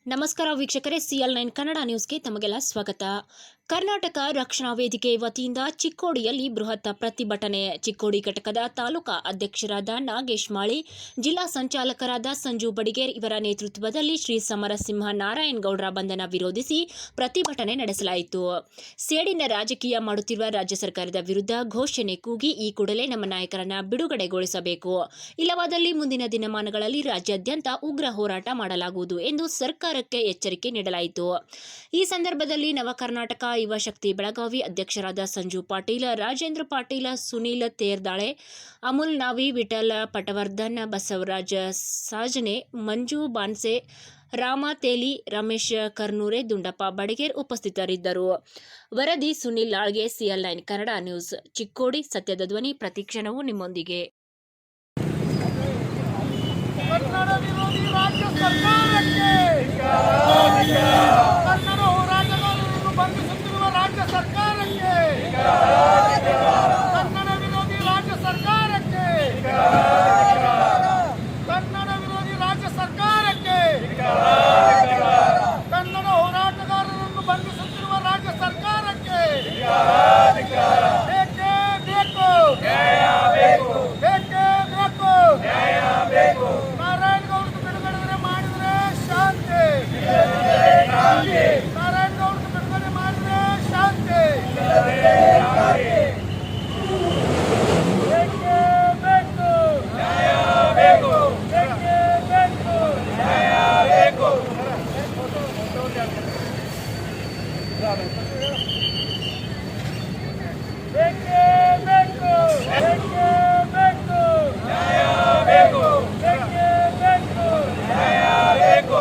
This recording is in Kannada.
ನಮಸ್ಕಾರ ವೀಕ್ಷಕರೇ, CL9 ಕನ್ನಡ ನ್ಯೂಸ್ಗೆ ತಮಗೆಲ್ಲ ಸ್ವಾಗತ. ಕರ್ನಾಟಕ ರಕ್ಷಣಾ ವೇದಿಕೆ ವತಿಯಿಂದ ಚಿಕ್ಕೋಡಿಯಲ್ಲಿ ಬೃಹತ್ ಪ್ರತಿಭಟನೆ. ಚಿಕ್ಕೋಡಿ ಘಟಕದ ತಾಲೂಕಾ ಅಧ್ಯಕ್ಷರಾದ ನಾಗೇಶ್ ಮಾಳಿ, ಜಿಲ್ಲಾ ಸಂಚಾಲಕರಾದ ಸಂಜು ಬಡಿಗೇರ್ ಇವರ ನೇತೃತ್ವದಲ್ಲಿ ಶ್ರೀ ಸಮರಸಿಂಹ ನಾರಾಯಣಗೌಡರ ಬಂಧನ ವಿರೋಧಿಸಿ ಪ್ರತಿಭಟನೆ ನಡೆಸಲಾಯಿತು. ಸೇಡಿನ ರಾಜಕೀಯ ಮಾಡುತ್ತಿರುವ ರಾಜ್ಯ ಸರ್ಕಾರದ ವಿರುದ್ಧ ಘೋಷಣೆ ಕೂಗಿ ಈ ಕೂಡಲೇ ನಮ್ಮ ನಾಯಕರನ್ನ ಬಿಡುಗಡೆಗೊಳಿಸಬೇಕು, ಇಲ್ಲವಾದಲ್ಲಿ ಮುಂದಿನ ದಿನಮಾನಗಳಲ್ಲಿ ರಾಜ್ಯಾದ್ಯಂತ ಉಗ್ರ ಹೋರಾಟ ಮಾಡಲಾಗುವುದು ಎಂದು ಸರ್ಕಾರಕ್ಕೆ ಎಚ್ಚರಿಕೆ ನೀಡಲಾಯಿತು. ಈ ಸಂದರ್ಭದಲ್ಲಿ ನವ ಕರ್ನಾಟಕ ಯುವ ಶಕ್ತಿ ಬೆಳಗಾವಿ ಅಧ್ಯಕ್ಷರಾದ ಸಂಜು ಪಾಟೀಲ್, ರಾಜೇಂದ್ರ ಪಾಟೀಲ್, ಸುನೀಲ್ ತೇರ್ದಾಳೆ, ಅಮುಲ್ ನಾವಿ, ವಿಠಲ್ ಪಟವರ್ಧನ್, ಬಸವರಾಜ ಸಾಜನೆ, ಮಂಜು ಬಾನ್ಸೆ, ರಾಮ ತೇಲಿ, ರಮೇಶ್ ಕರ್ನೂರೆ, ದುಂಡಪ್ಪ ಬಡಿಗೇರ್ ಉಪಸ್ಥಿತರಿದ್ದರು. ವರದಿ ಸುನಿಲ್ ಲಾಳ್ಗೆ, CL9 ಕನ್ನಡ ನ್ಯೂಸ್, ಚಿಕ್ಕೋಡಿ. ಸತ್ಯದ ಧ್ವನಿ, ಪ್ರತಿಕ್ಷಣವೂ ನಿಮ್ಮೊಂದಿಗೆ. ಕನ್ನಡ ವಿರೋಧಿ ರಾಜ್ಯ ಸರ್ಕಾರಕ್ಕೆ, ಕನ್ನಡ ಹೋರಾಟಗಾರರನ್ನು ಬಂಧಿಸುತ್ತಿರುವ ರಾಜ್ಯ ಸರ್ಕಾರಕ್ಕೆ, ಕನ್ನಡ ವಿರೋಧಿ ರಾಜ್ಯ ಸರ್ಕಾರಕ್ಕೆ, ಕನ್ನಡ ವಿರೋಧಿ ರಾಜ್ಯ ಸರ್ಕಾರಕ್ಕೆ, ಕನ್ನಡ ಹೋರಾಟಗಾರರನ್ನು ಬಂಧಿಸುತ್ತಿರುವ ರಾಜ್ಯ ಸರ್ಕಾರಕ್ಕೆ ಬೇಕೇ ಬೇಕು, ಬೇಕೇ ಬೇಕು. ನಾರಾಯಣಗೌಡರು ಬಿಡುಗಡೆ ಮಾಡಿದ್ರೆ ಶಾಂತಿ, ನಾರಾಯಣಗೌಡರು ಬಿಡುಗಡೆ ಮಾಡಿದ್ರೆ ಶಾಂತಿ. ಬೇಕೇ ಬೇಕು, ಬೇಕೇ ಬೇಕು. ಬೇಕೇ ಬೇಕು, ಬೇಕೇ ಬೇಕು. ಬೇಕೇ ಬೇಕು.